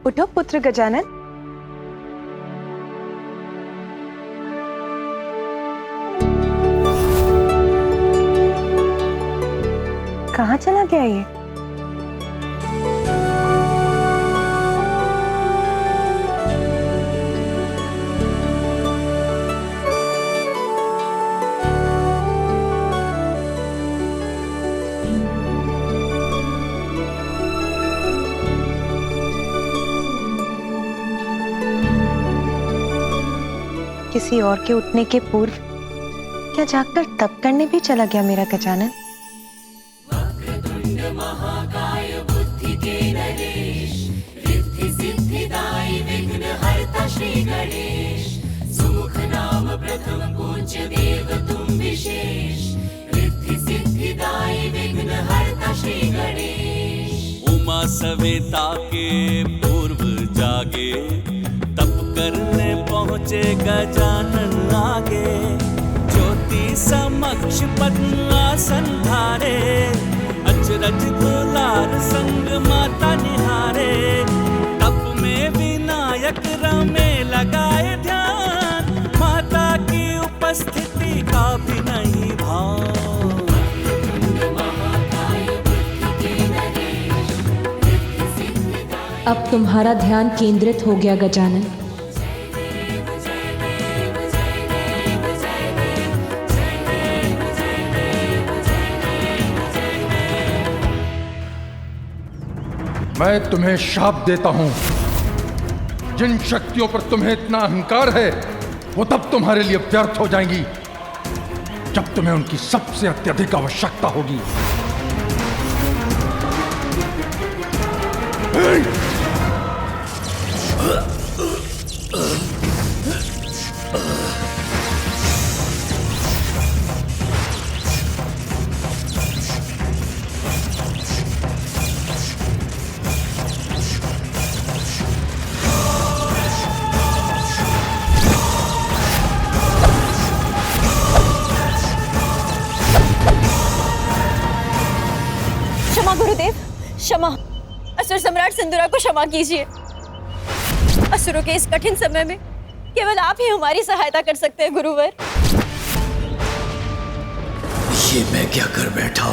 उठो पुत्र गजानन। कहाँ चला गया ये? किसी और के उठने के पूर्व क्या जागकर तप करने भी चला गया मेरा गजानन? महाकाय बुद्धि के नरेश, रिद्धि सिद्धिदायी विघ्नहर्ता श्री गणेश, सुमुख नाम प्रथम पूज्य देव तुम विशेष, रिद्धि सिद्धिदायी विघ्नहर्ता श्री गणेश। उमा सवेता के पूर्व जागे, तप करने पहुँचे गजानन आगे, ज्योति समक्ष पद्मासन धारे, अचरज दुलार संग माता निहारे, तप में विनायक रमे लगाए ध्यान, माता की उपस्थिति का भी नहीं भान। अब तुम्हारा ध्यान केंद्रित हो गया गजानन। मैं तुम्हें शाप देता हूं। जिन शक्तियों पर तुम्हें इतना अहंकार है वो तब तुम्हारे लिए व्यर्थ हो जाएंगी जब तुम्हें उनकी सबसे अत्यधिक आवश्यकता होगी। क्षमा गुरुदेव, क्षमा। असुर सम्राट सिंदूरा को क्षमा कीजिए। असुरों के इस कठिन समय में केवल आप ही हमारी सहायता कर सकते हैं गुरुवर। ये मैं क्या कर बैठा?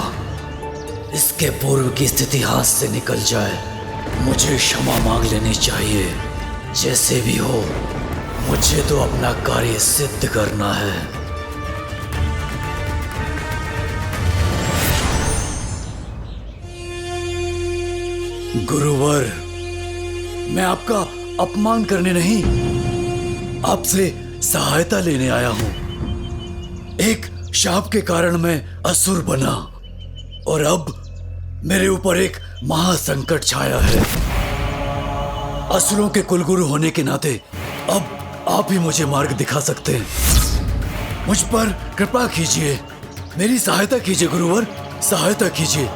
इसके पूर्व की स्थिति हाथ से निकल जाए, मुझे क्षमा मांग लेनी चाहिए। जैसे भी हो, मुझे तो अपना कार्य सिद्ध करना है। गुरुवर, मैं आपका अपमान करने नहीं, आपसे सहायता लेने आया हूं। एक शाप के कारण मैं असुर बना और अब मेरे ऊपर एक महासंकट छाया है। असुरों के कुलगुरु होने के नाते अब आप ही मुझे मार्ग दिखा सकते हैं। मुझ पर कृपा कीजिए, मेरी सहायता कीजिए गुरुवर, सहायता कीजिए।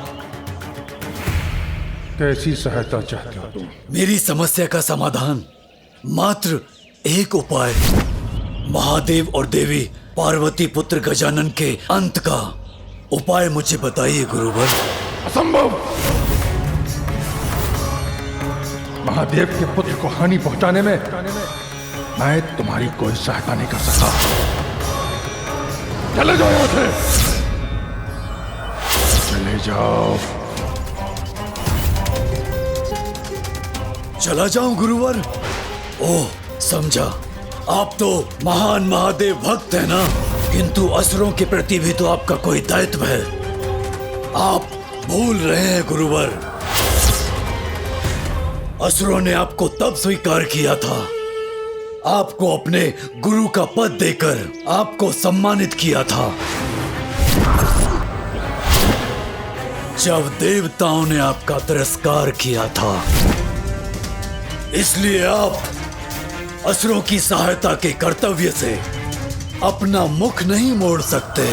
कैसी सहायता चाहते हो तुम? मेरी समस्या का समाधान, मात्र एक उपाय। महादेव और देवी पार्वती पुत्र गजानन के अंत का उपाय मुझे बताइए गुरुवर। असंभव! महादेव के पुत्र को हानि पहुंचाने में मैं तुम्हारी कोई सहायता नहीं कर सकता। चले जाओ यहां से, चले जाओ। चला जाऊं गुरुवर? ओह, समझा। आप तो महान महादेव भक्त हैं ना, किंतु असुरों के प्रति भी तो आपका कोई दायित्व है। आप भूल रहे हैं गुरुवर। असुरों ने आपको तब स्वीकार किया था, आपको अपने गुरु का पद देकर आपको सम्मानित किया था, जब देवताओं ने आपका तिरस्कार किया था। इसलिए आप असुरों की सहायता के कर्तव्य से अपना मुख नहीं मोड़ सकते।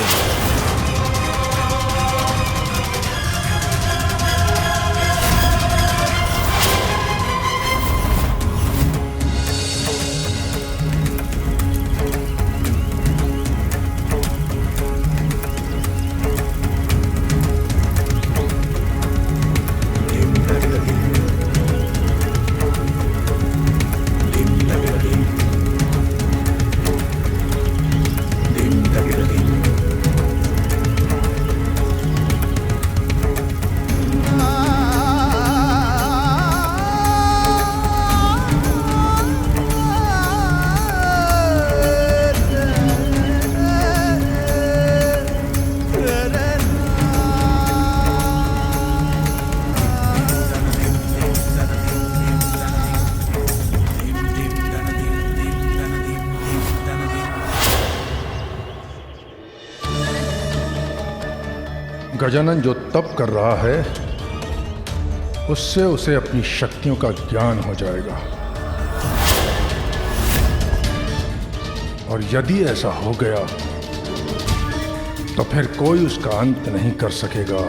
गजानन जो तप कर रहा है उससे उसे अपनी शक्तियों का ज्ञान हो जाएगा, और यदि ऐसा हो गया तो फिर कोई उसका अंत नहीं कर सकेगा।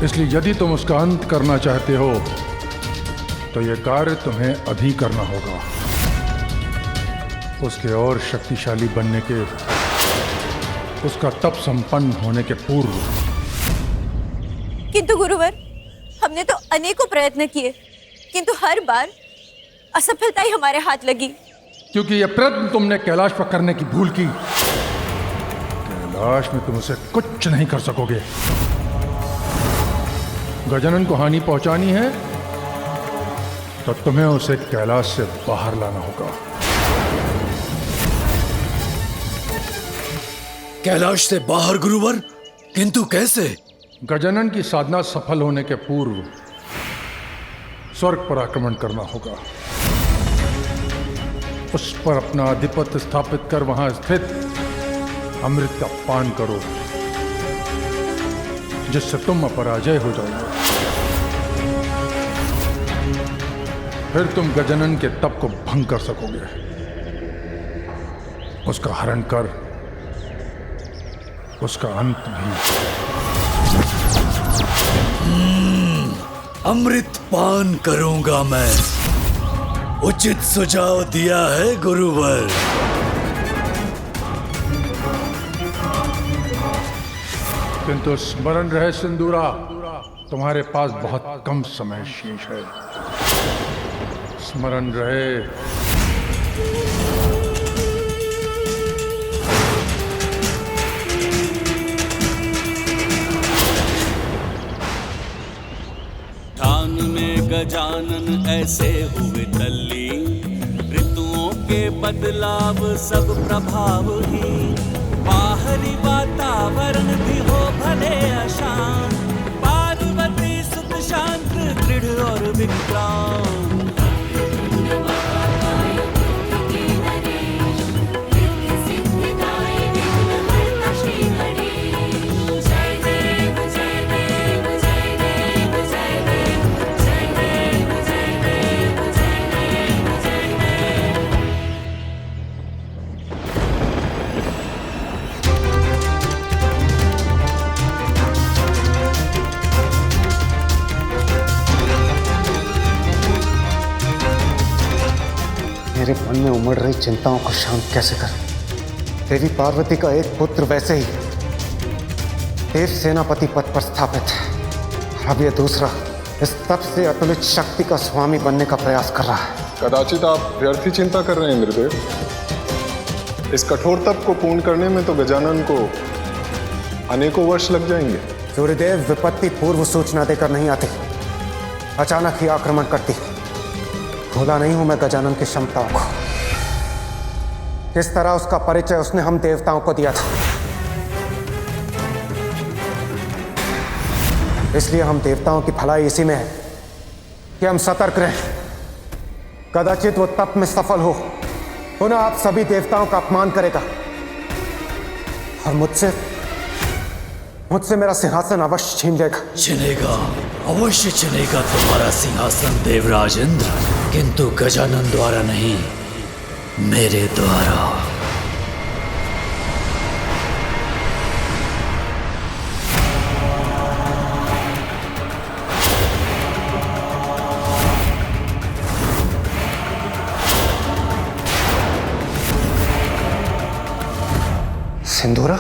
इसलिए यदि तुम उसका अंत करना चाहते हो तो यह कार्य तुम्हें अभी करना होगा, उसके और शक्तिशाली बनने के, उसका तप संपन्न होने के पूर्व। किंतु गुरुवर, हमने तो अनेकों प्रयत्न किए, किंतु हर बार असफलता ही हमारे हाथ लगी। क्योंकि यह प्रयत्न तुमने कैलाश पर करने की भूल की। कैलाश में तुम उसे कुछ नहीं कर सकोगे। गजानन को हानि पहुंचानी है तो तुम्हें उसे कैलाश से बाहर लाना होगा। कैलाश से बाहर गुरुवर? किंतु कैसे? गजानन की साधना सफल होने के पूर्व स्वर्ग पर आक्रमण करना होगा, उस पर अपना आधिपत्य स्थापित कर वहां स्थित अमृत का पान करो, जिससे तुम अपराजय हो जाओगे। फिर तुम गजानन के तप को भंग कर सकोगे, उसका हरण कर उसका अंत भी। अमृत पान करूंगा मैं। उचित सुझाव दिया है गुरुवर। किंतु स्मरण रहे सिंदूरा, तुम्हारे पास बहुत कम समय शेष है। स्मरण रहे। ध्यान में गजानन ऐसे हुए तल्ली, ऋतुओं के बदलाव सब प्रभाव ही। बाहरी वातावरण भी हो भले अशांत, पार्वती सुख शांत दृढ़ और विक्रांत। मेरे मन में उमड़ रही चिंताओं को शांत कैसे करूं? देवी पार्वती का एक पुत्र वैसे ही देव सेनापति पद पर स्थित है, अब यह दूसरा इस तप से अतुलित शक्ति का स्वामी बनने का प्रयास कर रहा है। कदाचित आप व्यर्थ ही चिंता कर रहे हैं इंद्रदेव। इस कठोर तप को पूर्ण करने में तो गजानन को अनेकों वर्ष लग जाएंगे। सूर्यदेव विपत्ति पूर्व सूचना देकर नहीं आती, अचानक ही आक्रमण करती। भूला नहीं हूं मैं गजानन की क्षमताओं को, किस तरह उसका परिचय उसने हम देवताओं को दिया था। इसलिए हम देवताओं की भलाई इसी में है कि हम सतर्क रहें। कदाचित वो तप में सफल हो, पुनः आप सभी देवताओं का अपमान करेगा और मुझसे मेरा सिंहासन अवश्य छीन लेगा। छिनेगा, अवश्य छिनेगा तुम्हारा सिंहासन देवराज इंद्र, किंतु गजानन द्वारा नहीं, मेरे द्वारा। सिंदूरा,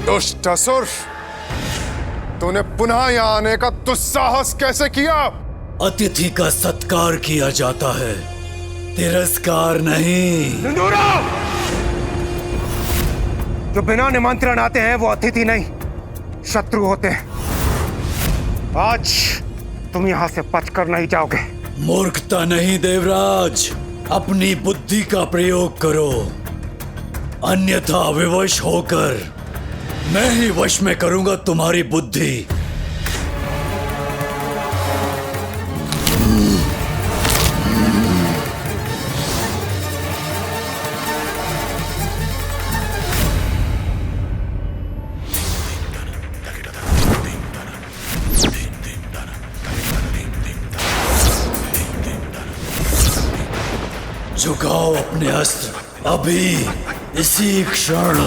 दुष्ट असुर, तूने पुनः यहाँ आने का दुस्साहस कैसे किया? अतिथि का सत्कार किया जाता है, तिरस्कार नहीं। सिंदूरा! जो बिना निमंत्रण आते हैं वो अतिथि नहीं, शत्रु होते हैं। आज तुम यहां से बचकर नहीं जाओगे। मूर्खता नहीं देवराज, अपनी बुद्धि का प्रयोग करो, अन्यथा विवश होकर मैं ही वश में करूंगा तुम्हारी बुद्धि। झुकाओ अपने अस्त्र अभी, इसी क्षण।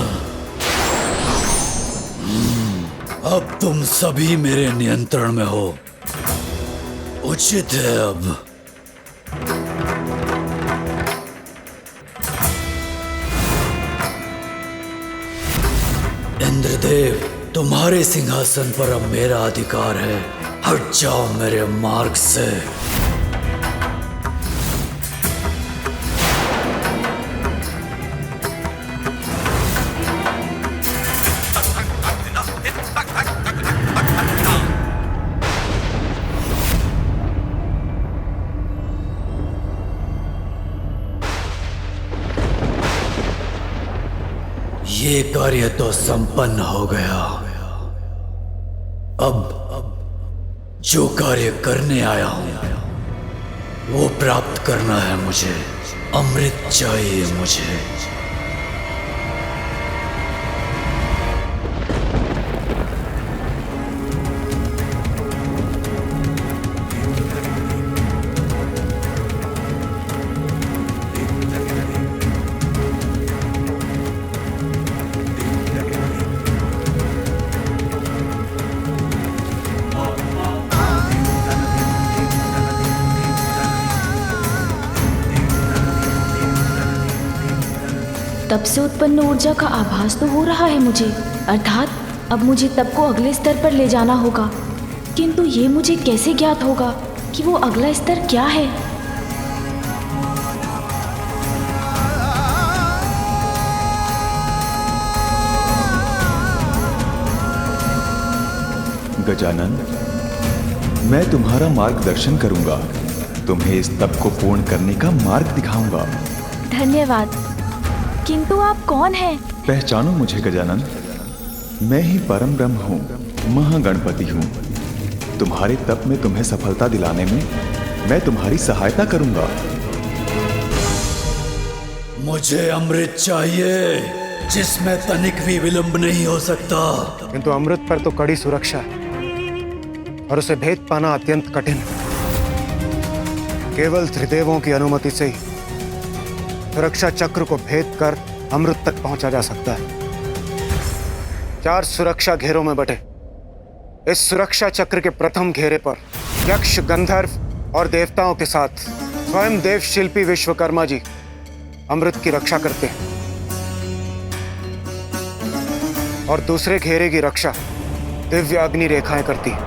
अब तुम सभी मेरे नियंत्रण में हो। उचित है अब। इंद्रदेव, तुम्हारे सिंहासन पर अब मेरा अधिकार है। हट जाओ मेरे मार्ग से। ये कार्य तो संपन्न हो गया। अब जो कार्य करने आया हूं वो प्राप्त करना है मुझे। अमृत चाहिए मुझे। तब से उत्पन्न ऊर्जा का आभास तो हो रहा है मुझे, अर्थात अब मुझे तब को अगले स्तर पर ले जाना होगा। किंतु ये मुझे कैसे ज्ञात होगा कि वो अगला स्तर क्या है? गजानन, मैं तुम्हारा मार्गदर्शन करूंगा। तुम्हें इस तप को पूर्ण करने का मार्ग दिखाऊंगा। धन्यवाद। किंतु आप कौन हैं? पहचानो मुझे गजानन, मैं ही परम ब्रह्म हूँ, महागणपति हूँ। तुम्हारे तप में तुम्हें सफलता दिलाने में मैं तुम्हारी सहायता करूंगा। मुझे अमृत चाहिए जिसमें तनिक भी विलंब नहीं हो सकता। किंतु अमृत पर तो कड़ी सुरक्षा है और उसे भेद पाना अत्यंत कठिन है। केवल त्रिदेवों की अनुमति से ही सुरक्षा चक्र को भेद कर अमृत तक पहुंचा जा सकता है। 4 सुरक्षा घेरों में बटे इस सुरक्षा चक्र के प्रथम घेरे पर यक्ष, गंधर्व और देवताओं के साथ स्वयं देव शिल्पी विश्वकर्मा जी अमृत की रक्षा करते हैं और दूसरे घेरे की रक्षा दिव्य अग्नि रेखाएं करती हैं।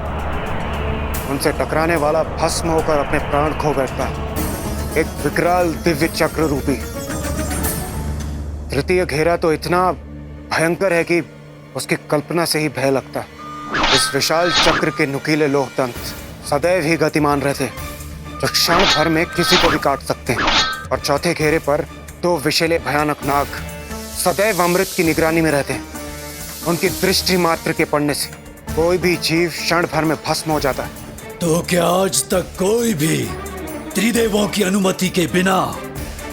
उनसे टकराने वाला भस्म होकर अपने प्राण खो बैठता है, एक विकराल दिव्य चक्र रूपी। तृतीय घेरा तो इतना भयंकर है कि उसकी कल्पना से ही भय लगता है। इस विशाल चक्र के नुकीले लोह तंत्र सदैव ही गतिमान रहते हैं, जो क्षण भर में किसी को भी काट सकते हैं। और चौथे घेरे पर 2 विषैले भयानक नाग सदैव अमृत की निगरानी में रहते हैं। उनकी दृष्टि मात्र के पड़ने से कोई भी जीव क्षण भर में भस्म हो जाता है। तो क्या आज तक कोई भी त्रिदेवों की अनुमति के बिना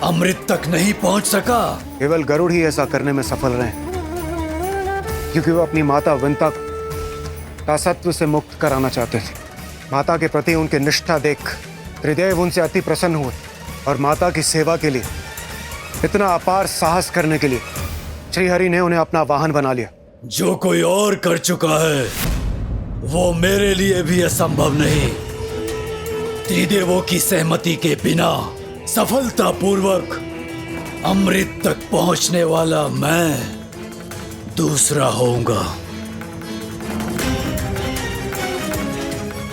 अमृत तक नहीं पहुंच सका? केवल गरुड़ ही ऐसा करने में सफल रहे, क्योंकि वो अपनी माता विंता दासत्व से मुक्त कराना चाहते थे। माता के प्रति उनकी निष्ठा देख त्रिदेव उनसे अति प्रसन्न हुए और माता की सेवा के लिए, इतना अपार साहस करने के लिए श्रीहरि ने उन्हें अपना वाहन बना लिया। जो कोई और कर चुका है वो मेरे लिए भी असंभव नहीं। त्रिदेवों की सहमति के बिना सफलतापूर्वक अमृत तक पहुंचने वाला मैं दूसरा होऊंगा।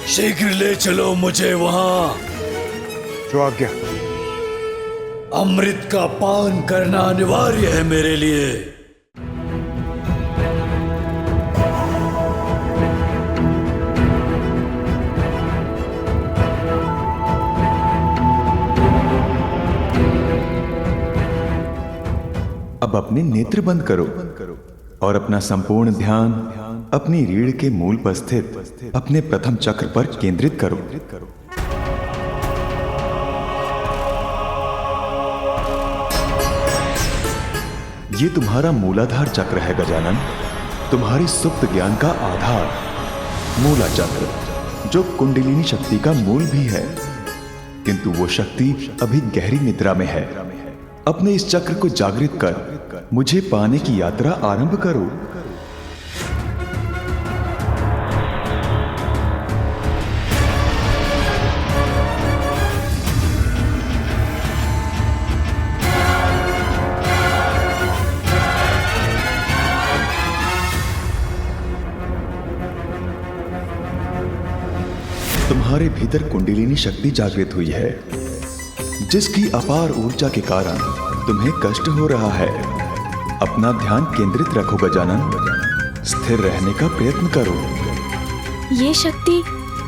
शीघ्र ले चलो मुझे वहां। जो आज्ञा। अमृत का पान करना अनिवार्य है मेरे लिए। अब अपने नेत्र बंद करो और अपना संपूर्ण ध्यान अपनी रीढ़ के मूल पर स्थित अपने प्रथम चक्र पर केंद्रित करो। ये तुम्हारा मूलाधार चक्र है गजानन, तुम्हारी सुप्त ज्ञान का आधार। मूला चक्र जो कुंडलिनी शक्ति का मूल भी है, किंतु वो शक्ति अभी गहरी निद्रा में है। अपने इस चक्र को जागृत कर मुझे पाने की यात्रा आरंभ करो। तुम्हारे भीतर कुंडलिनी शक्ति जागृत हुई है, जिसकी अपार ऊर्जा के कारण तुम्हें कष्ट हो रहा है। अपना ध्यान केंद्रित रखो गजानन, स्थिर रहने का प्रयत्न करो। ये शक्ति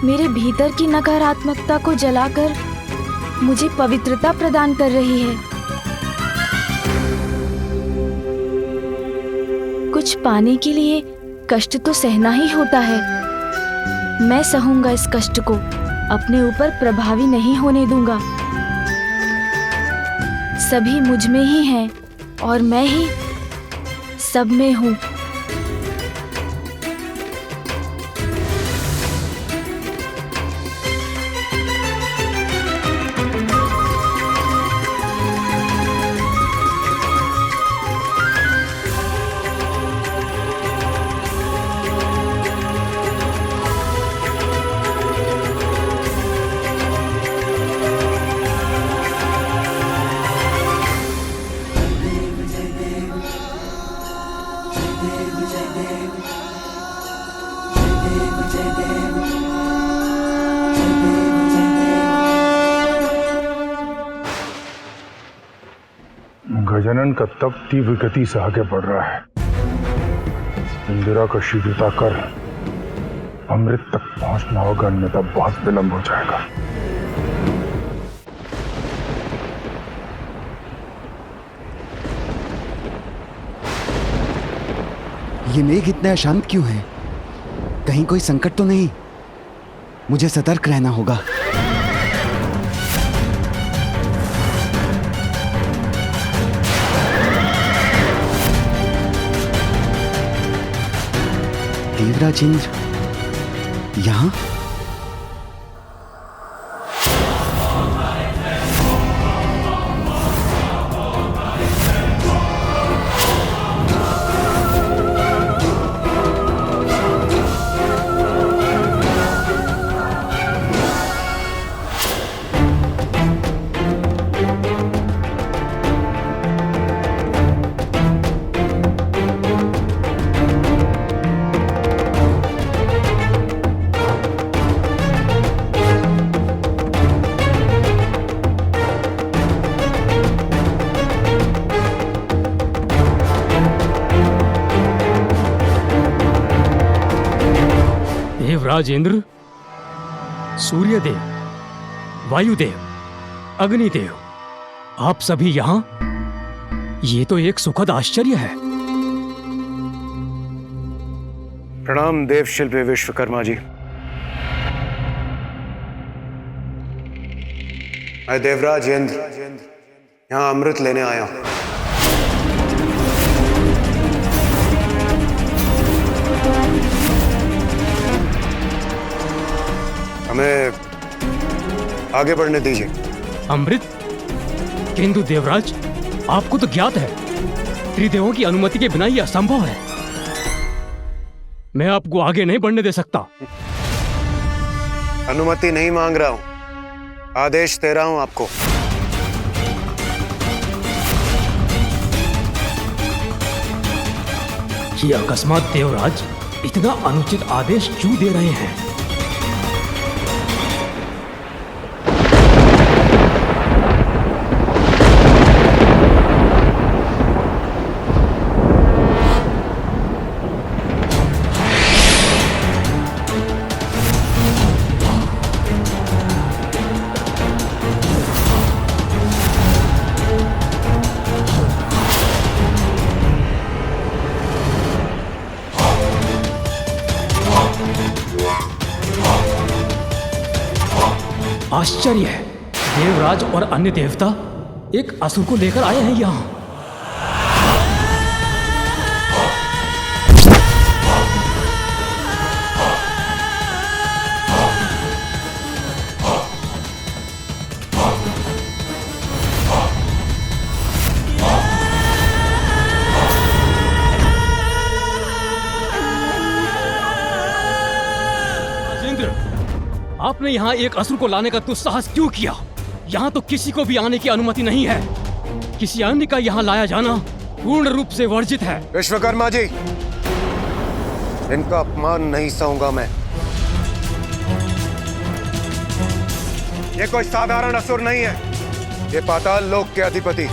मेरे भीतर की नकारात्मकता को जलाकर मुझे पवित्रता प्रदान कर रही है। कुछ पाने के लिए कष्ट तो सहना ही होता है। मैं सहूंगा इस कष्ट को, अपने ऊपर प्रभावी नहीं होने दूंगा। सभी मुझ में ही हैं और मैं ही सब में हूं। गजानन का तप तीव्र गति से आगे बढ़ रहा है। इंदिरा को शीघ्रता कर अमृत तक पहुंचना होगा, अन्यथा बहुत विलंब हो जाएगा। ये मेघ इतने अशांत क्यों है? कहीं कोई संकट तो नहीं? मुझे सतर्क रहना होगा। देवराज इंद्र यहाँ? राजेंद्र, सूर्यदेव, वायुदेव, अग्निदेव, आप सभी यहाँ? ये तो एक सुखद आश्चर्य है। प्रणाम देव शिल्पी विश्वकर्मा जी। मैं देवराज इंद्र यहाँ अमृत लेने आया हूँ। हमें आगे बढ़ने दीजिए। अमृत? किंतु देवराज, आपको तो ज्ञात है त्रिदेवों की अनुमति के बिना यह असंभव है। मैं आपको आगे नहीं बढ़ने दे सकता। अनुमति नहीं मांग रहा हूं, आदेश दे रहा हूं आपको। ये अकस्मात देवराज इतना अनुचित आदेश क्यों दे रहे हैं? आश्चर्य है, देवराज और अन्य देवता एक असुर को लेकर आए हैं यहाँ। आपने यहाँ एक असुर को लाने का दुस्साहस क्यों किया? यहाँ तो किसी को भी आने की अनुमति नहीं है। किसी अन्य का यहाँ लाया जाना पूर्ण रूप से वर्जित है। विश्वकर्मा जी, इनका अपमान नहीं सहूंगा मैं। ये कोई साधारण असुर नहीं है, ये पाताल लोक के अधिपति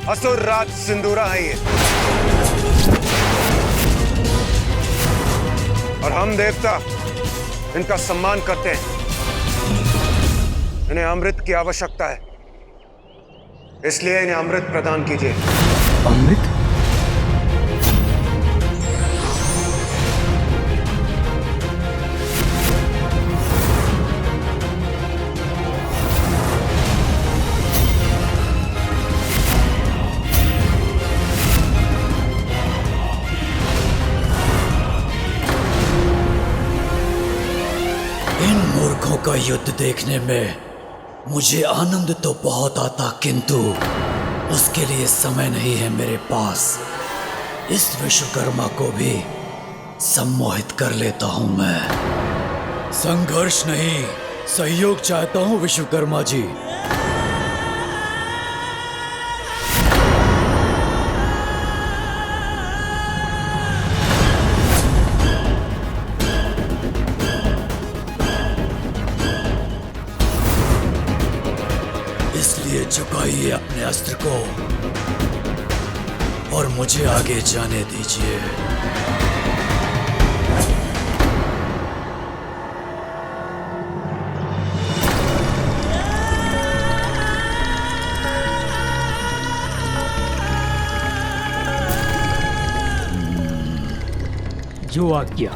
असुर राज सिंदूरा है ये। और हम देवता इनका सम्मान करते हैं। इन्हें अमृत की आवश्यकता है, इसलिए इन्हें अमृत प्रदान कीजिए। अमृत? इन मूर्खों का युद्ध देखने में मुझे आनंद तो बहुत आता, किंतु उसके लिए समय नहीं है मेरे पास। इस विश्वकर्मा को भी सम्मोहित कर लेता हूं मैं। संघर्ष नहीं, सहयोग चाहता हूं विश्वकर्मा जी। इसलिए झुकाइए अपने अस्त्र को और मुझे आगे जाने दीजिए। जो आज्ञा।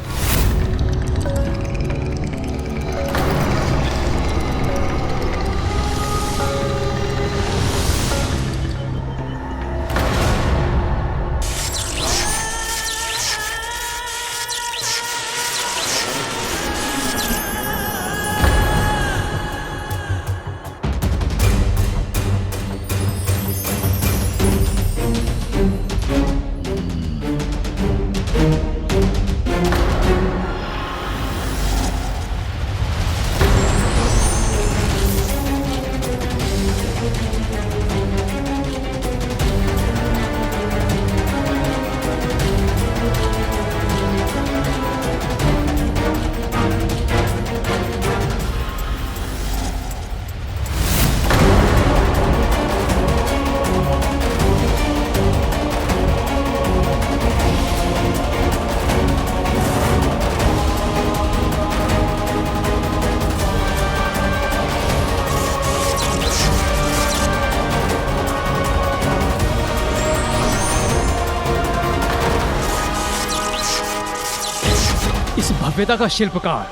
इस भव्यता का शिल्पकार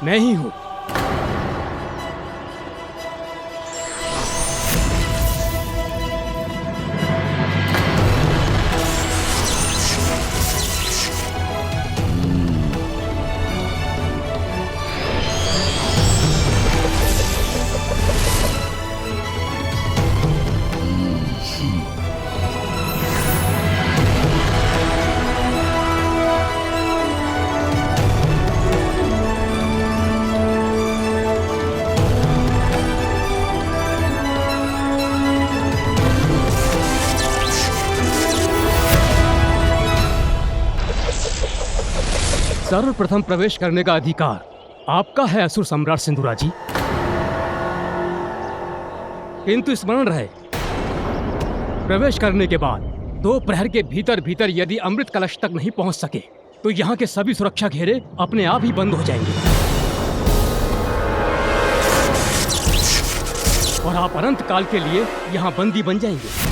मैं ही हूं। सर्वप्रथम प्रवेश करने का अधिकार आपका है असुर सम्राट सिंदूरा जी, किंतु स्मरण रहे, प्रवेश करने के बाद 2 प्रहर के भीतर भीतर यदि अमृत कलश तक नहीं पहुंच सके तो यहाँ के सभी सुरक्षा घेरे अपने आप ही बंद हो जाएंगे और आप अनंत काल के लिए यहाँ बंदी बन जाएंगे।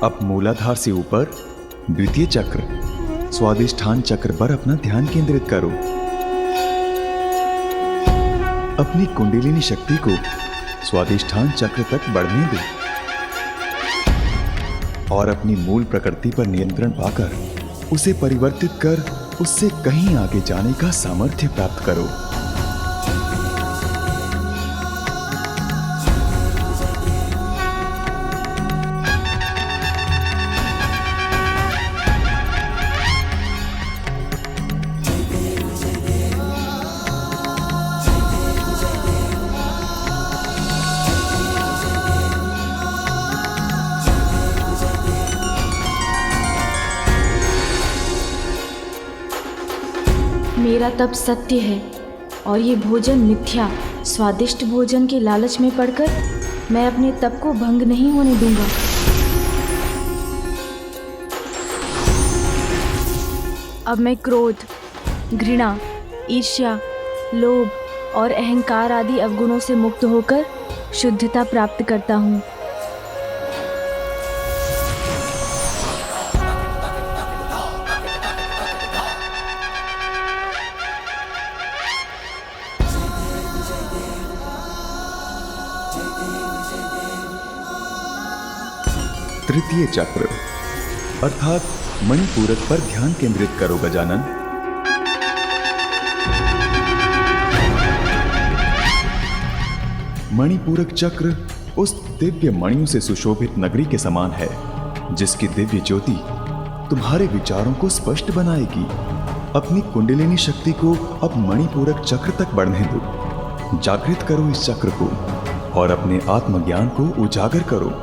अब मूलाधार से ऊपर द्वितीय चक्र स्वादिष्ठान चक्र पर अपना ध्यान केंद्रित करो। अपनी कुंडलिनी शक्ति को स्वादिष्ठान चक्र तक बढ़ने दो और अपनी मूल प्रकृति पर नियंत्रण पाकर उसे परिवर्तित कर उससे कहीं आगे जाने का सामर्थ्य प्राप्त करो। मेरा तप सत्य है और ये भोजन मिथ्या। स्वादिष्ट भोजन के लालच में पड़कर मैं अपने तप को भंग नहीं होने दूंगा। अब मैं क्रोध, घृणा, ईर्ष्या, लोभ और अहंकार आदि अवगुणों से मुक्त होकर शुद्धता प्राप्त करता हूँ। तृतीय चक्र अर्थात मणिपूरक पर ध्यान केंद्रित करो गजानन। मणिपूरक चक्र उस दिव्य मणियों से सुशोभित नगरी के समान है जिसकी दिव्य ज्योति तुम्हारे विचारों को स्पष्ट बनाएगी। अपनी कुंडलिनी शक्ति को अब मणिपूरक चक्र तक बढ़ने दो। जागृत करो इस चक्र को और अपने आत्मज्ञान को उजागर करो।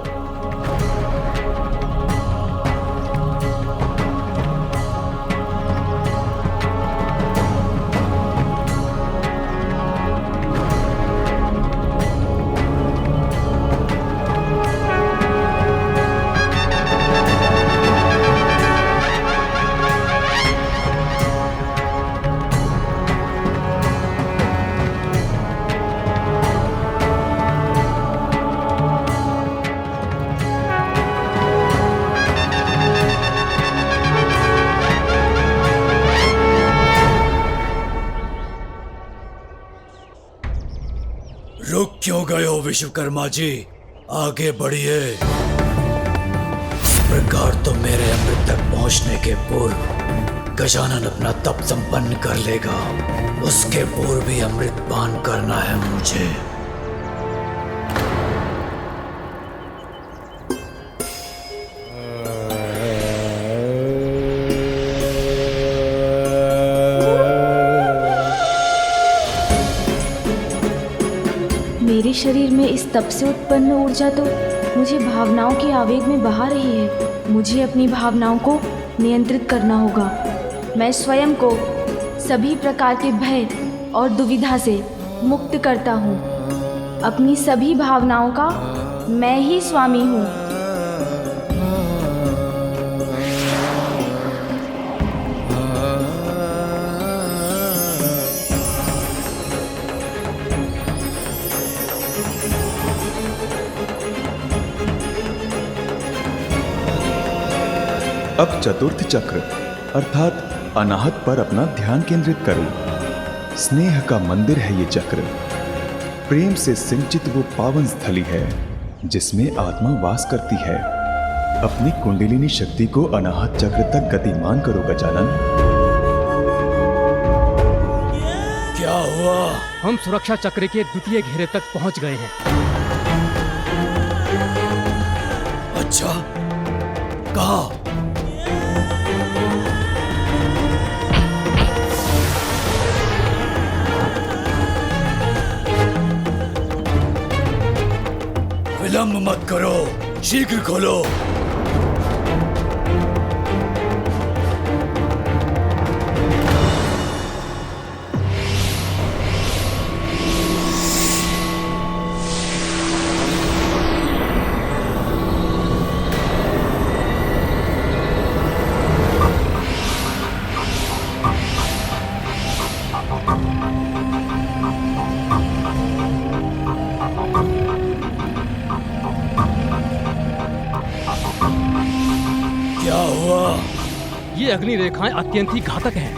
रुक क्यों गए हो विश्वकर्मा जी? आगे बढ़िए। इस प्रकार तो मेरे अमृत तक पहुंचने के पूर्व गजानन अपना तप संपन्न कर लेगा। उसके पूर्व भी अमृत पान करना है मुझे। मेरे शरीर में इस तप से उत्पन्न ऊर्जा तो मुझे भावनाओं के आवेग में बहा रही है। मुझे अपनी भावनाओं को नियंत्रित करना होगा। मैं स्वयं को सभी प्रकार के भय और दुविधा से मुक्त करता हूँ। अपनी सभी भावनाओं का मैं ही स्वामी हूँ। अब चतुर्थ चक्र अर्थात अनाहत पर अपना ध्यान केंद्रित करो। स्नेह का मंदिर है ये चक्र। प्रेम से सिंचित वो पावन स्थली है जिसमें आत्मा वास करती है। अपनी कुंडलिनी शक्ति को अनाहत चक्र तक गतिमान करो गजानन। क्या हुआ? हम सुरक्षा चक्र के द्वितीय घेरे तक पहुंच गए हैं। अच्छा, कहाँ? विलंब मत करो, शीघ्र खोलो। ये अग्नि रेखाएं अत्यंत ही घातक हैं।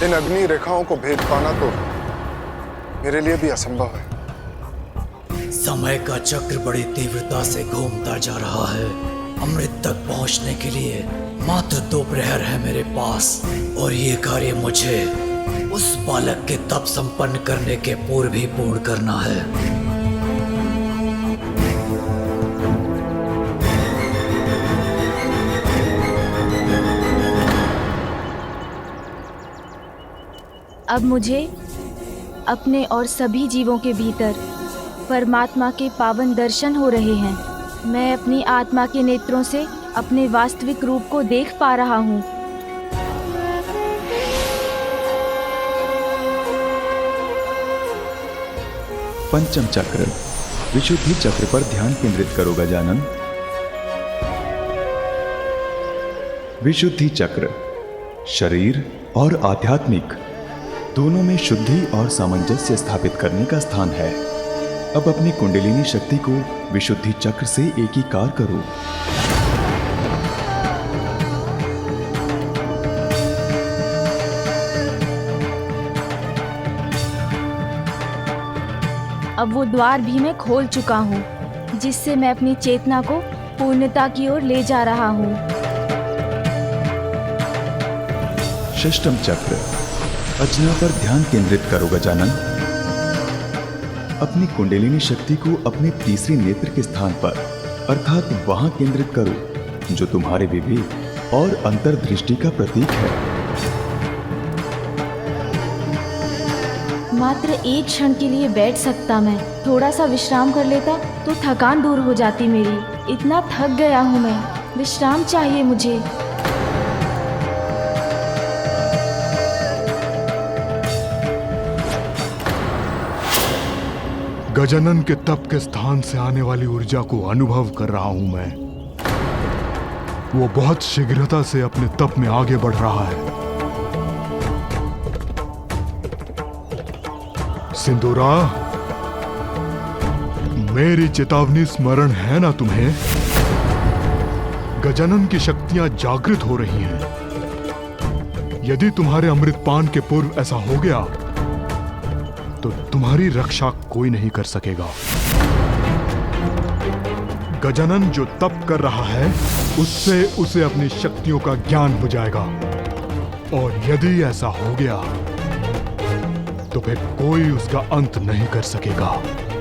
इन अग्नि रेखाओं को भेद पाना तो मेरे लिए भी असंभव है। समय का चक्र बड़ी तीव्रता से घूमता जा रहा है। अमृत तक पहुंचने के लिए मात्र 2 प्रहर है मेरे पास, और ये कार्य मुझे उस बालक के तप संपन्न करने के पूर्व ही पूर्ण करना है। अब मुझे अपने और सभी जीवों के भीतर परमात्मा के पावन दर्शन हो रहे हैं। मैं अपनी आत्मा के नेत्रों से अपने वास्तविक रूप को देख पा रहा हूँ। पंचम चक्र, विशुद्धि चक्र पर ध्यान केंद्रित करो गजानन। विशुद्धि चक्र शरीर और आध्यात्मिक दोनों में शुद्धि और सामंजस्य स्थापित करने का स्थान है। अब अपनी कुंडलिनी शक्ति को विशुद्धि चक्र से एकीकार करो। अब वो द्वार भी मैं खोल चुका हूँ, जिससे मैं अपनी चेतना को पूर्णता की ओर ले जा रहा हूँ। षष्ठम चक्र, अजना पर ध्यान केंद्रित करो गजानन। अपनी कुंडलिनी शक्ति को अपने तीसरे नेत्र के स्थान पर अर्थात वहां केंद्रित करो जो तुम्हारे विवेक और अंतर्दृष्टि का प्रतीक है। मात्र एक क्षण के लिए बैठ सकता मैं, थोड़ा सा विश्राम कर लेता तो थकान दूर हो जाती मेरी। इतना थक गया हूँ मैं, विश्राम चाहिए मुझे। गजानन के तप के स्थान से आने वाली ऊर्जा को अनुभव कर रहा हूं मैं। वो बहुत शीघ्रता से अपने तप में आगे बढ़ रहा है। सिंदूरा, मेरी चेतावनी स्मरण है ना तुम्हें? गजानन की शक्तियां जागृत हो रही हैं। यदि तुम्हारे अमृतपान के पूर्व ऐसा हो गया तो तुम्हारी रक्षा कोई नहीं कर सकेगा। गजानन जो तप कर रहा है उससे उसे अपनी शक्तियों का ज्ञान हो जाएगा, और यदि ऐसा हो गया तो फिर कोई उसका अंत नहीं कर सकेगा।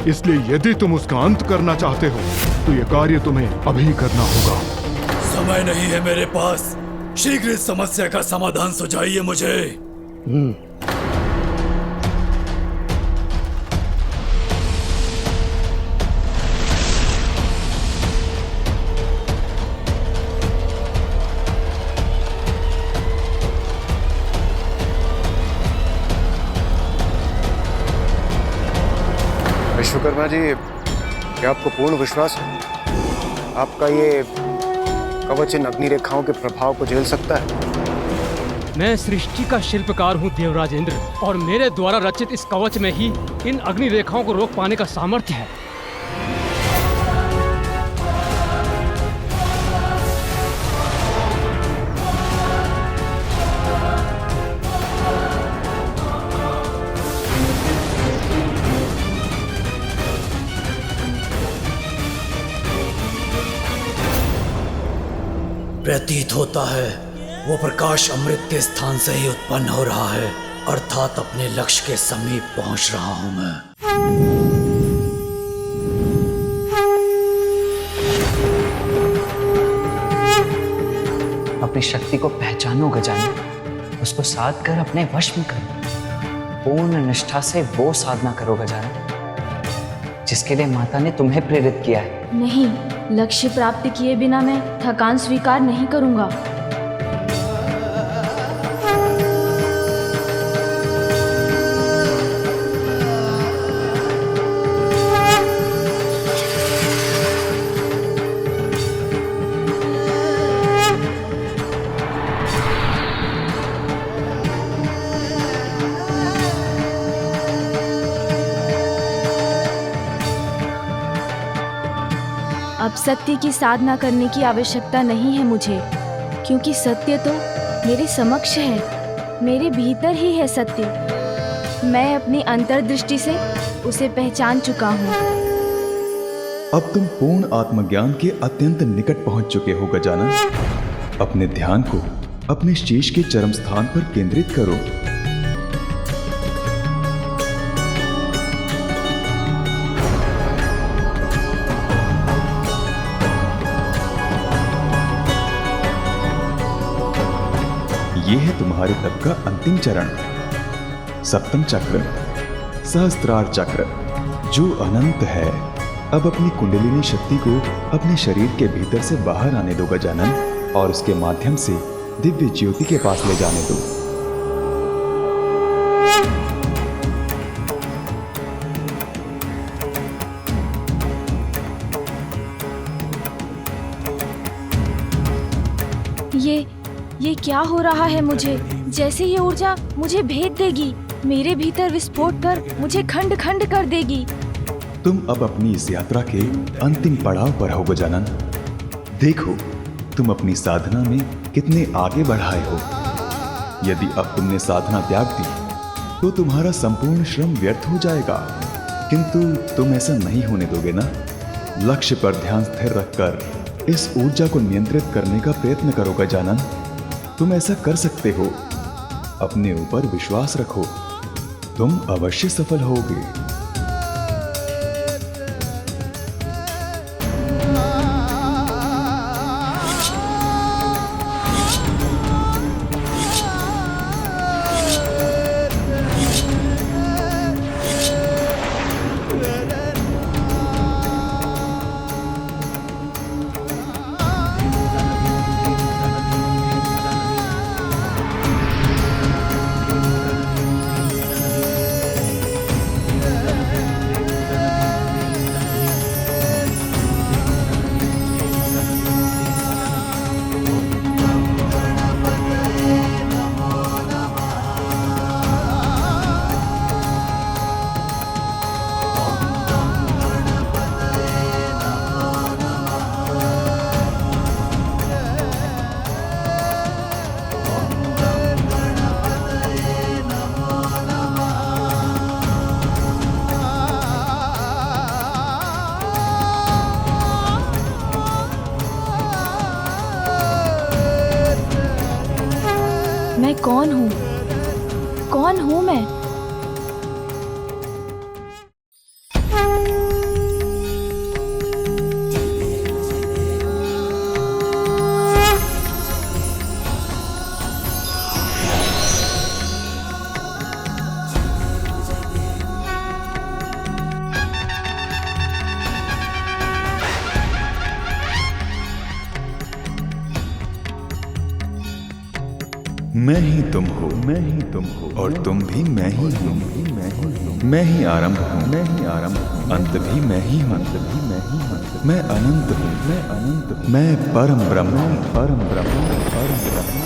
इसलिए यदि तुम उसका अंत करना चाहते हो तो यह कार्य तुम्हें अभी करना होगा। समय नहीं है मेरे पास, शीघ्र इस समस्या का समाधान सुझाइए मुझे। विश्वकर्मा जी, क्या आपको पूर्ण विश्वास है आपका ये कवच इन अग्नि रेखाओं के प्रभाव को झेल सकता है? मैं सृष्टि का शिल्पकार हूँ देवराज इंद्र, और मेरे द्वारा रचित इस कवच में ही इन अग्नि रेखाओं को रोक पाने का सामर्थ्य है। प्रतीत होता है वो प्रकाश अमृत के स्थान से ही उत्पन्न हो रहा है, अर्थात अपने लक्ष्य के समीप पहुंच रहा हूं मैं। अपनी शक्ति को पहचानो गजानन, उसको साध कर अपने वश में करो। पूर्ण निष्ठा से वो साधना करो गजानन जिसके लिए माता ने तुम्हें प्रेरित किया है। नहीं, लक्ष्य प्राप्त किए बिना मैं थकान स्वीकार नहीं करूंगा। अब सत्य की साधना करने की आवश्यकता नहीं है मुझे, क्योंकि सत्य तो मेरे समक्ष है, मेरे भीतर ही है सत्य। मैं अपनी अंतर्दृष्टि से उसे पहचान चुका हूँ। अब तुम पूर्ण आत्मज्ञान के अत्यंत निकट पहुंच चुके हो गजानन। अपने ध्यान को अपने शीश के चरम स्थान पर केंद्रित करो। यह है तुम्हारे तप का अंतिम चरण, सप्तम चक्र, सहस्त्रार चक्र, जो अनंत है। अब अपनी कुंडलिनी शक्ति को अपने शरीर के भीतर से बाहर आने दो गजानन, और उसके माध्यम से दिव्य ज्योति के पास ले जाने दो। ये क्या हो रहा है मुझे? जैसे ये ऊर्जा मुझे भेद देगी, मेरे भीतर विस्फोट कर मुझे खंड खंड कर देगी। तुम अब अपनी इस यात्रा के अंतिम पड़ाव पर हो गजानन। देखो तुम अपनी साधना में कितने आगे बढ़ाए हो। यदि अब तुमने साधना त्याग दी तो तुम्हारा संपूर्ण श्रम व्यर्थ हो जाएगा, किंतु तुम ऐसा नहीं होने दोगे ना? लक्ष्य पर ध्यान स्थिर रखकर इस ऊर्जा को नियंत्रित करने का प्रयत्न करो गजानन। तुम ऐसा कर सकते हो। अपने ऊपर विश्वास रखो, तुम अवश्य सफल होगे। मैं कौन हूँ? कौन हूँ मैं? मैं ही तुम हो, मैं ही तुम हो, और तुम भी मैं ही हूँ। मैं ही आरंभ हूँ, मैं ही आरंभ हूँ, अंत भी मैं ही हूँ, अंत भी मैं ही हूँ। मैं अनंत हूँ, मैं अनंत हूँ, मैं परम ब्रह्म हूँ, परम ब्रह्म हूँ, परम ब्रह्म हूँ।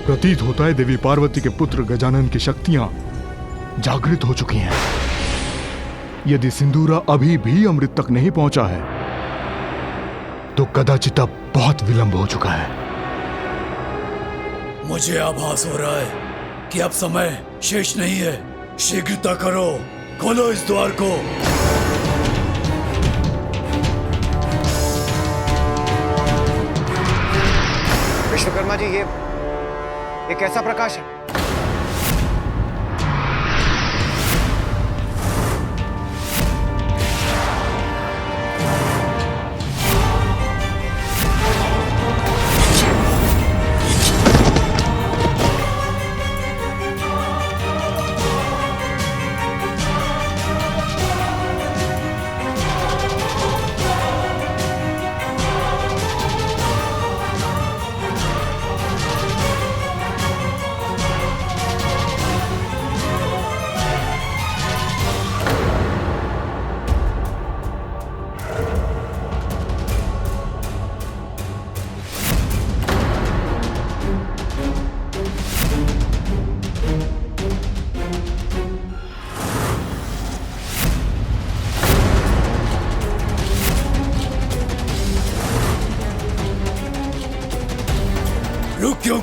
प्रतीत होता है देवी पार्वती के पुत्र गजानन की शक्तियां जागृत हो चुकी हैं। यदि सिंदूरा अभी भी अमृत तक नहीं पहुंचा है तो कदाचित अब बहुत विलंब हो चुका है। मुझे आभास हो रहा है कि अब समय शेष नहीं है। शीघ्रता करो, खोलो इस द्वार को। विश्वकर्मा जी, ये कैसा प्रकाश है?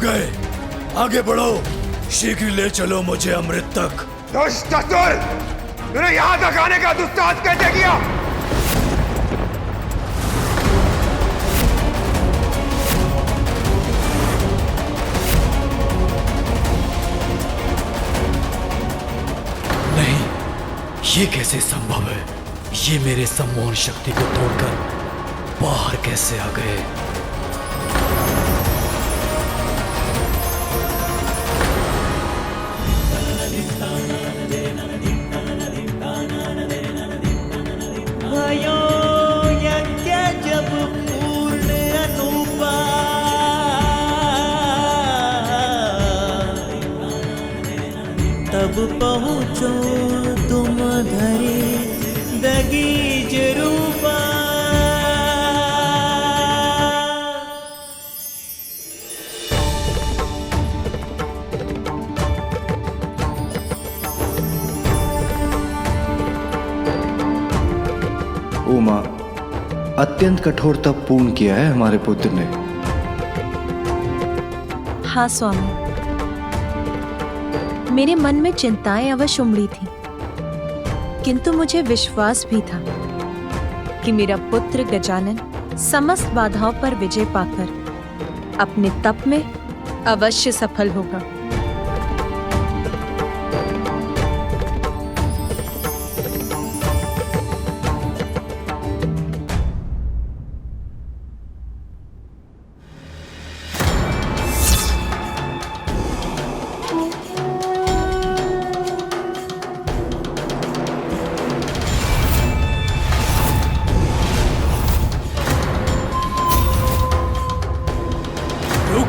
गए? आगे बढ़ो, शीघ्र ले चलो मुझे अमृत तक। दुष्ट असुर, तूने यहाँ तक आने का दुस्साहस कैसे किया? नहीं, ये कैसे संभव है? ये मेरे सम्मोहन शक्ति को तोड़कर बाहर कैसे आ गए? भयो यज्ञ जब पूर्ण अनुपा, तब पहुँचो तुम धरे दगीज रूपा। उमा, अत्यंत कठोर तप पूर्ण किया है हमारे पुत्र ने। हाँ स्वामी, मेरे मन में चिंताएं अवश्य उमड़ी थी, किंतु मुझे विश्वास भी था कि मेरा पुत्र गजानन समस्त बाधाओं पर विजय पाकर अपने तप में अवश्य सफल होगा।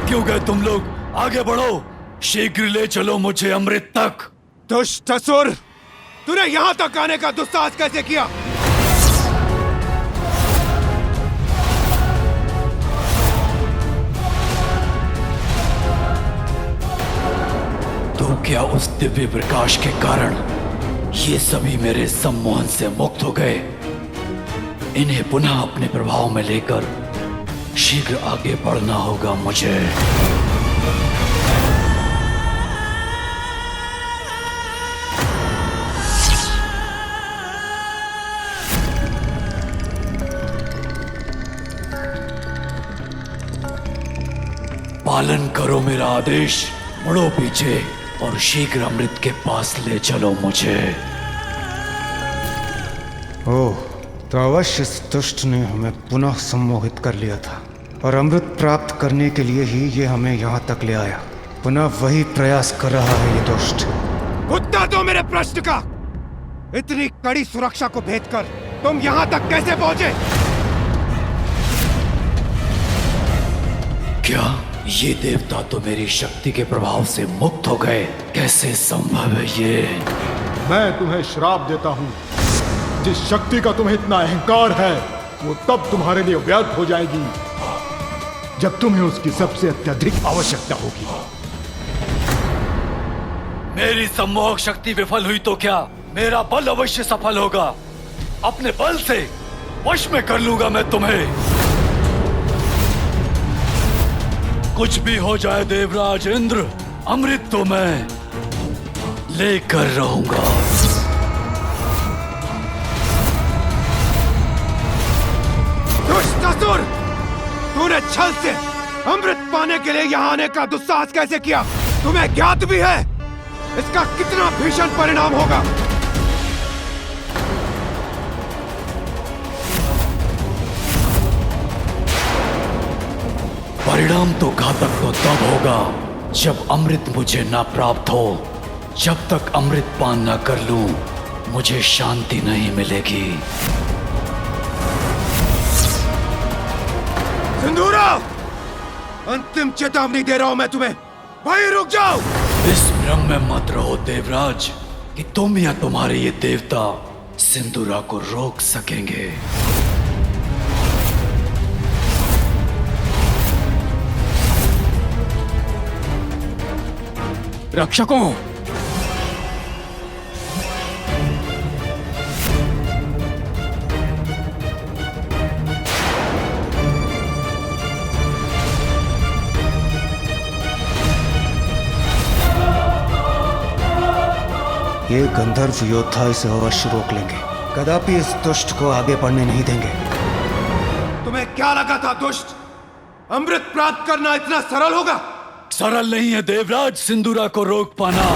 क्यों गए तुम लोग? आगे बढ़ो, शीघ्र ले चलो मुझे अमृत तक। दुष्ट असुर, तूने यहाँ तक आने का दुस्साहस कैसे किया? तो क्या उस दिव्य प्रकाश के कारण ये सभी मेरे सम्मोहन से मुक्त हो गए? इन्हें पुनः अपने प्रभाव में लेकर शीघ्र आगे बढ़ना होगा मुझे। पालन करो मेरा आदेश, मुड़ो पीछे और शीघ्र अमृत के पास ले चलो मुझे। ओह, तो अवश्य इस दुष्ट ने हमें पुनः सम्मोहित कर लिया था और अमृत प्राप्त करने के लिए ही ये हमें यहाँ तक ले आया। पुनः वही प्रयास कर रहा है ये दुष्ट। उत्तर दो मेरे प्रश्न का। इतनी कड़ी सुरक्षा को भेदकर तुम यहाँ तक कैसे पहुंचे? क्या ये देवता तो मेरी शक्ति के प्रभाव से मुक्त हो गए? कैसे संभव है ये? मैं तुम्हें श्राप देता हूँ। जिस शक्ति का तुम्हें इतना अहंकार है, वो तब तुम्हारे लिए व्यर्थ हो जाएगी जब तुम्हें उसकी सबसे अत्यधिक आवश्यकता होगी। मेरी सम्मोहक शक्ति विफल हुई तो क्या, मेरा बल अवश्य सफल होगा। अपने बल से वश में कर लूंगा मैं तुम्हें। कुछ भी हो जाए देवराज इंद्र, अमृत तो मैं लेकर रहूंगा। दुष्ट असुर, तूने छल से अमृत पाने के लिए यहाँ आने का दुस्साहस कैसे किया? तुम्हें ज्ञात भी है इसका कितना भीषण परिणाम होगा? परिणाम तो घातक तो तब होगा जब अमृत मुझे ना प्राप्त हो। जब तक अमृत पान ना कर लूं, मुझे शांति नहीं मिलेगी। सिंदूरा, अंतिम चेतावनी दे रहा हूं मैं तुम्हें, भाई रुक जाओ। इस भ्रम में मत रहो देवराज कि तुम या तुम्हारे ये देवता सिंदूरा को रोक सकेंगे। रक्षकों, ये गंधर्व योद्धा इसे अवश्य रोक लेंगे, कदापि इस दुष्ट को आगे बढ़ने नहीं देंगे। तुम्हें क्या लगा था दुष्ट? अमृत प्राप्त करना इतना सरल होगा? सरल नहीं है देवराज सिंदूरा को रोक पाना।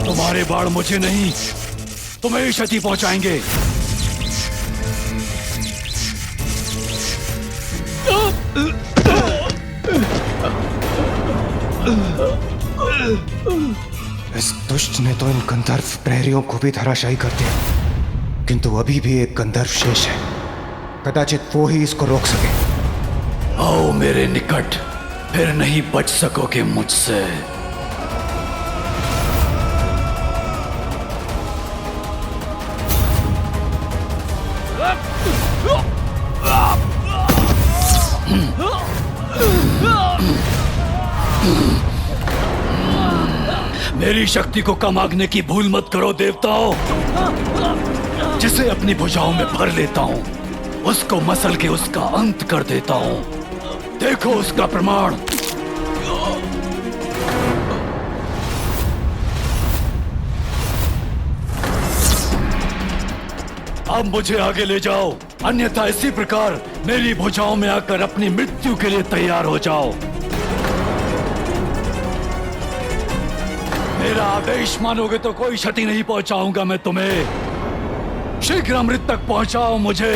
तुम्हारे बाण मुझे नहीं, तुम्हें ही क्षति पहुंचाएंगे। इस दुष्ट ने तो इन गंधर्व प्रहरियों को भी धराशायी कर दिया, किंतु अभी भी एक गंधर्व शेष है। कदाचित वो ही इसको रोक सके। आओ मेरे निकट, फिर नहीं बच सकोगे मुझसे। मेरी शक्ति को कम आंकने की भूल मत करो देवताओं। जिसे अपनी भुजाओं में भर लेता हूं, उसको मसल के उसका अंत कर देता हूं। देखो उसका प्रमाण। अब मुझे आगे ले जाओ, अन्यथा इसी प्रकार मेरी भुजाओं में आकर अपनी मृत्यु के लिए तैयार हो जाओ। मेरा आदेश मानोगे तो कोई क्षति नहीं पहुंचाऊंगा मैं तुम्हें। शीघ्र अमृत तक पहुंचाओ मुझे।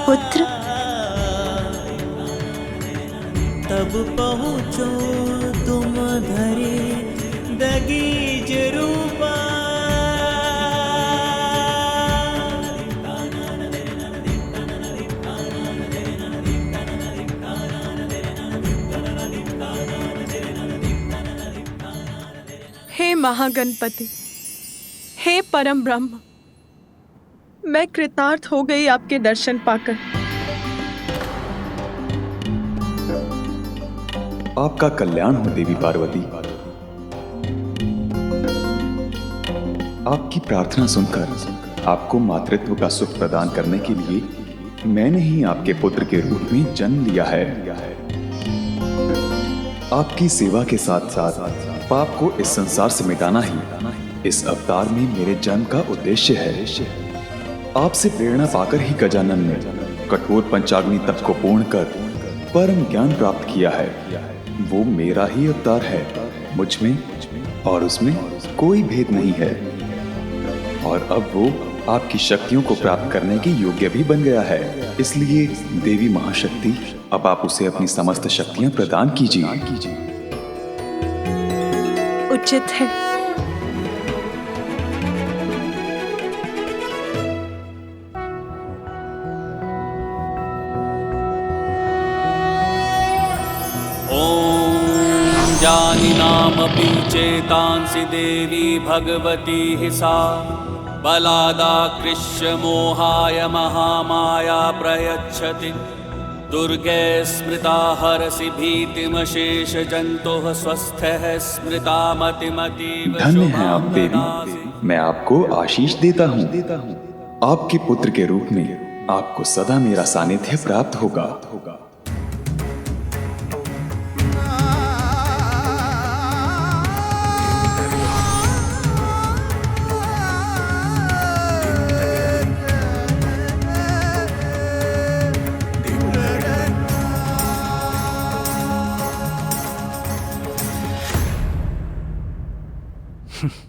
पुत्र, तब पहुँचो तुम धरे दगीज रूपा। हे महागणपति, हे परम ब्रह्म, मैं कृतार्थ हो गई आपके दर्शन पाकर। आपका कल्याण हो देवी पार्वती। आपकी प्रार्थना सुनकर आपको मातृत्व का सुख प्रदान करने के लिए मैंने ही आपके पुत्र के रूप में जन्म लिया है। आपकी सेवा के साथ साथ पाप को इस संसार से मिटाना ही इस अवतार में मेरे जन्म का उद्देश्य है। आपसे प्रेरणा पाकर ही गजानन ने कठोर पंचाग्नि तप को पूर्ण कर परम ज्ञान प्राप्त किया है। वो मेरा ही अवतार है। मुझ में और उसमें कोई भेद नहीं है। और अब वो आपकी शक्तियों को प्राप्त करने के योग्य भी बन गया है। इसलिए देवी महाशक्ति, अब आप उसे अपनी समस्त शक्तियां प्रदान कीजिए। उचित है। अज्ञानिनामपि चेतांसि देवी भगवती हि सा बलादाकृष्य मोहाय महामाया प्रयच्छति दुर्गे स्मृता हरसि भीतिमशेष जन्तुः स्वस्थः स्मृता मतिमतीव धन्य है आप देवी, मैं आपको आशीष देता हूँ। आपके पुत्र के रूप में आपको सदा मेरा सानिध्य प्राप्त होगा।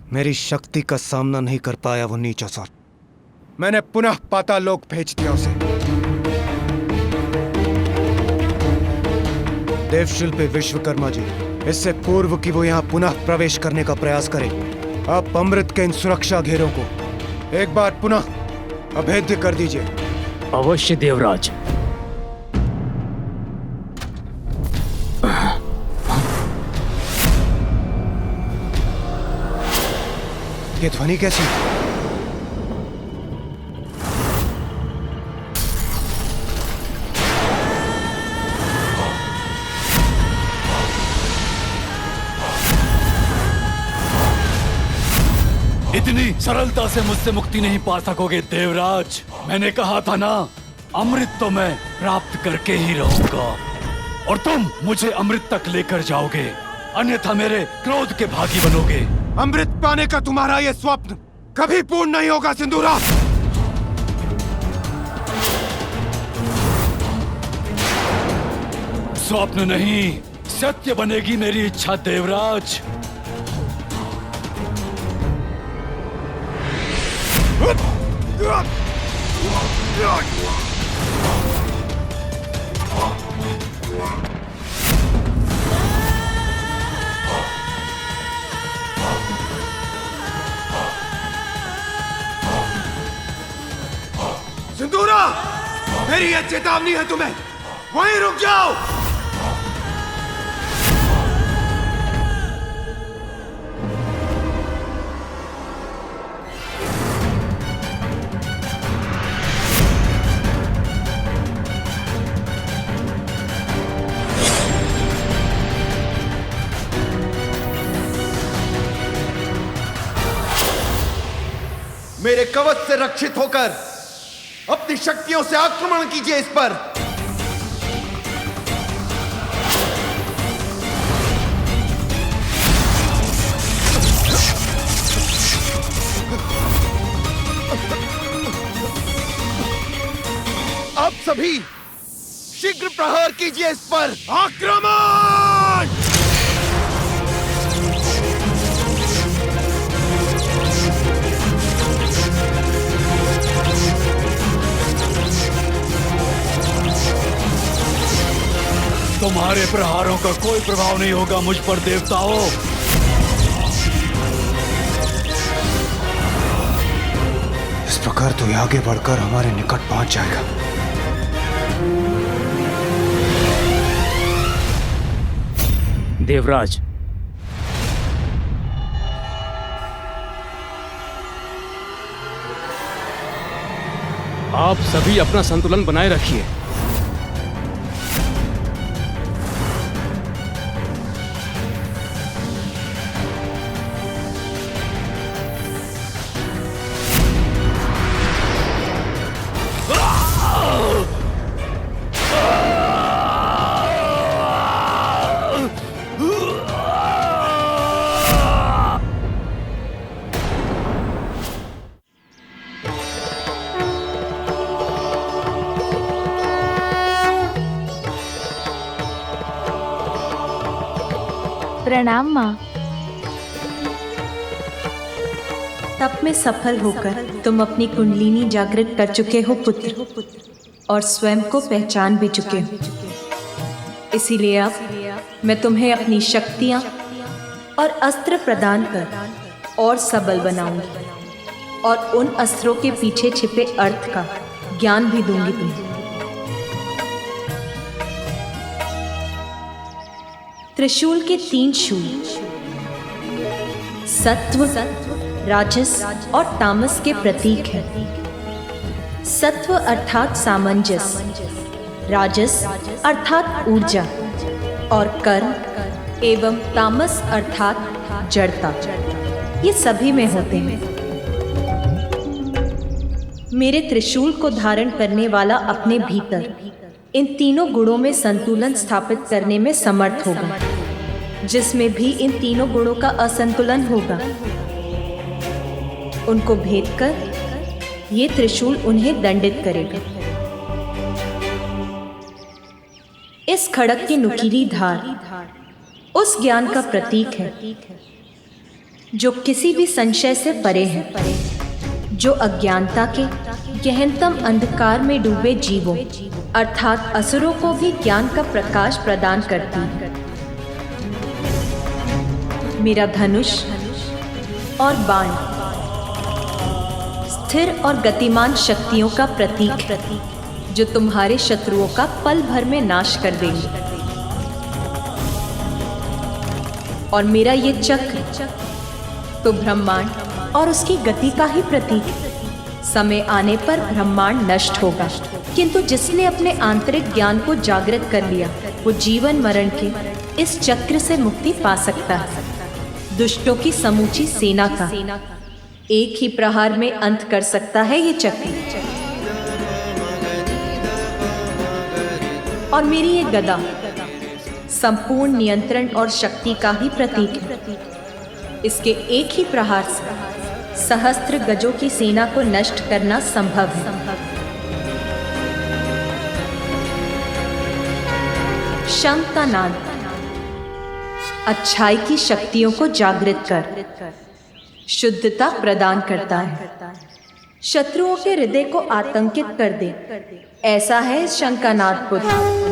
मेरी शक्ति का सामना नहीं कर पाया वो नीचासुर। मैंने पुनः पातालोक भेज दिया उसे। देवशिल्पी विश्वकर्मा जी, इससे पूर्व कि वो यहाँ पुनः प्रवेश करने का प्रयास करे, आप अमृत के इन सुरक्षा घेरों को एक बार पुनः अभेद्य कर दीजिए। अवश्य देवराज। ये ध्वनि कैसी? इतनी सरलता से मुझसे मुक्ति नहीं पा सकोगे देवराज। मैंने कहा था ना, अमृत तो मैं प्राप्त करके ही रहूंगा और तुम मुझे अमृत तक लेकर जाओगे, अन्यथा मेरे क्रोध के भागी बनोगे। अमृत पाने का तुम्हारा ये स्वप्न कभी पूर्ण नहीं होगा सिंदूरा। स्वप्न नहीं, सत्य बनेगी मेरी इच्छा देवराज। सिंदूरा, मेरी यह चेतावनी है तुम्हें, वहीं रुक जाओ। मेरे कवच से रक्षित होकर अपनी शक्तियों से आक्रमण कीजिए इस पर। आप सभी शीघ्र प्रहार कीजिए इस पर। आक्रमण! तुम्हारे प्रहारों का कोई प्रभाव नहीं होगा मुझ पर देवताओं। इस प्रकार तो आगे बढ़कर हमारे निकट पहुंच जाएगा। देवराज, आप सभी अपना संतुलन बनाए रखिए। प्रणाम माँ। तप में सफल होकर तुम अपनी कुंडलिनी जागृत कर चुके हो पुत्र, और स्वयं को पहचान भी चुके हो। इसीलिए अब मैं तुम्हें अपनी शक्तियां और अस्त्र प्रदान कर और सबल बनाऊंगी, और उन अस्त्रों के पीछे छिपे अर्थ का ज्ञान भी दूंगी तुम्हें। त्रिशूल के 3 शूल सत्व, राजस और तामस के प्रतीक हैं। सत्व अर्थात सामंजस्य, राजस अर्थात ऊर्जा और कर्म एवं तामस अर्थात जड़ता, ये सभी में होते हैं। मेरे त्रिशूल को धारण करने वाला अपने भीतर इन तीनों गुणों में संतुलन स्थापित करने में समर्थ होगा। जिसमें भी इन तीनों गुणों का असंतुलन होगा, उनको भेद कर ये त्रिशूल उन्हें दंडित करेगा। इस खड़ग की नुकीली धार उस ज्ञान का प्रतीक है जो किसी भी संशय से परे है, जो अज्ञानता के गहनतम अंधकार में डूबे जीवों अर्थात असुरों को भी ज्ञान का प्रकाश प्रदान करती है। मेरा धनुष और बाण स्थिर और गतिमान शक्तियों का प्रतीक है, जो तुम्हारे शत्रुओं का पल भर में नाश कर देंगे। और मेरा ये चक्र तो ब्रह्मांड और उसकी गति का ही प्रतीक है। समय आने पर ब्रह्मांड नष्ट होगा, किंतु जिसने अपने आंतरिक ज्ञान को जागृत कर लिया, वो जीवन मरण के इस चक्र से मुक्ति पा सकता है। दुष्टों की समूची सेना का एक ही प्रहार में अंत कर सकता है ये चक्र। और मेरी ये गदा संपूर्ण नियंत्रण और शक्ति का ही प्रतीक है। इसके एक ही प्रहार से सहस्त्र गजों की सेना को नष्ट करना संभव है। शंख का नाद अच्छाई की शक्तियों को जागृत कर शुद्धता प्रदान करता है, शत्रुओं के हृदय को आतंकित कर दे, ऐसा है इस शंख का नाद पुत्र।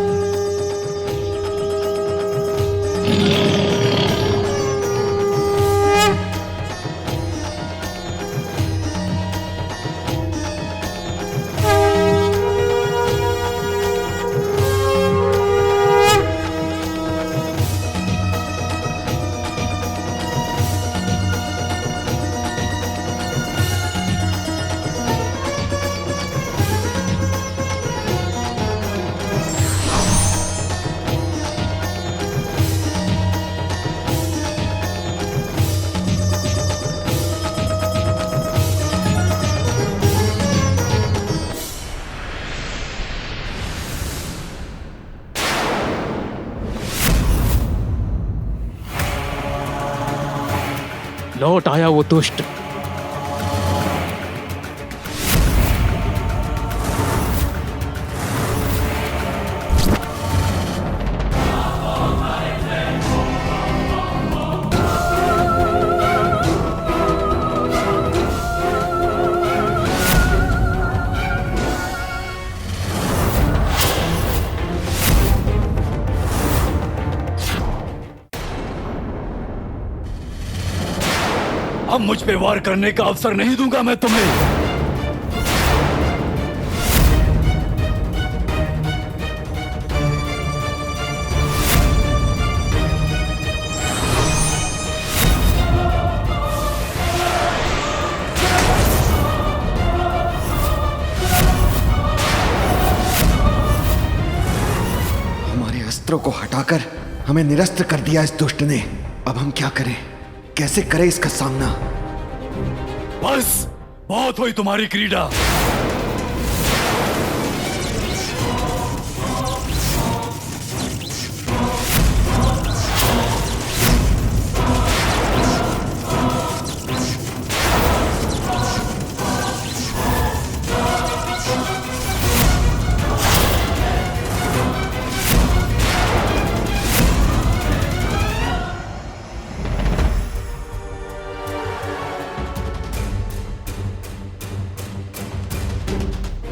लौट आया वो दुष्ट। अब मुझ पे वार करने का अवसर नहीं दूंगा मैं तुम्हें। हमारे अस्त्रों को हटाकर हमें निरस्त्र कर दिया इस दुष्ट ने। अब हम क्या करें, कैसे करें इसका सामना? बस बहुत हुई तुम्हारी क्रीड़ा।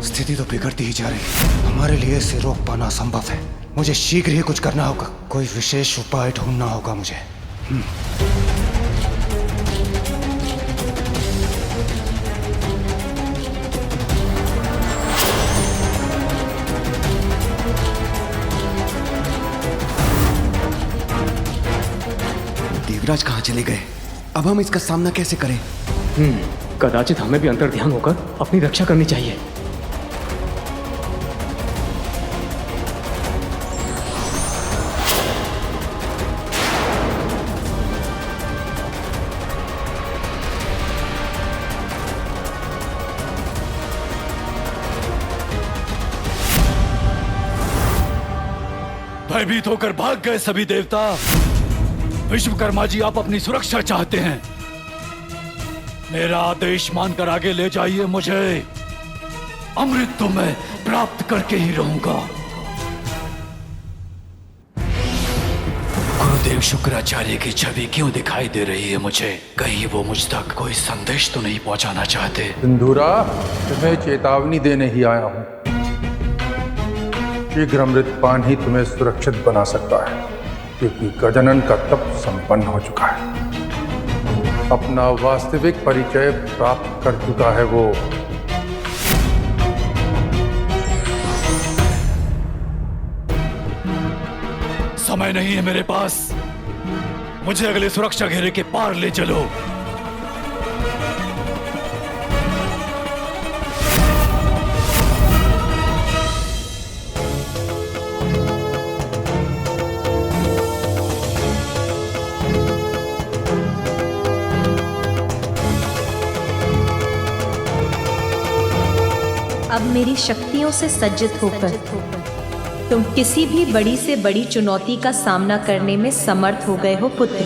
स्थिति तो बिगड़ती ही जा रही है। हमारे लिए इसे रोक पाना असंभव है। मुझे शीघ्र ही कुछ करना होगा। कोई विशेष उपाय ढूंढना होगा मुझे। देवराज कहाँ चले गए? अब हम इसका सामना कैसे करें? कदाचित हमें भी अंतर्ध्यान होकर अपनी रक्षा करनी चाहिए। भयभीत होकर भाग गए सभी देवता। विश्वकर्मा जी, आप अपनी सुरक्षा चाहते हैं। मेरा आदेश मानकर आगे ले जाइए मुझे। अमृत तो मैं प्राप्त करके ही रहूंगा। गुरुदेव शुक्राचार्य की छवि क्यों दिखाई दे रही है मुझे? कहीं वो मुझ तक कोई संदेश तो नहीं पहुंचाना चाहते? सिंधूरा, तुम्हें चेतावनी देने ही आया हूं। शीघ्र अमृतपान ही तुम्हें सुरक्षित बना सकता है, क्योंकि गजानन का तप संपन्न हो चुका है। अपना वास्तविक परिचय प्राप्त कर चुका है वो। समय नहीं है मेरे पास। मुझे अगले सुरक्षा घेरे के पार ले चलो। अब मेरी शक्तियों से सज्जित होकर तुम किसी भी बड़ी से बड़ी चुनौती का सामना करने में समर्थ हो गए हो पुत्र।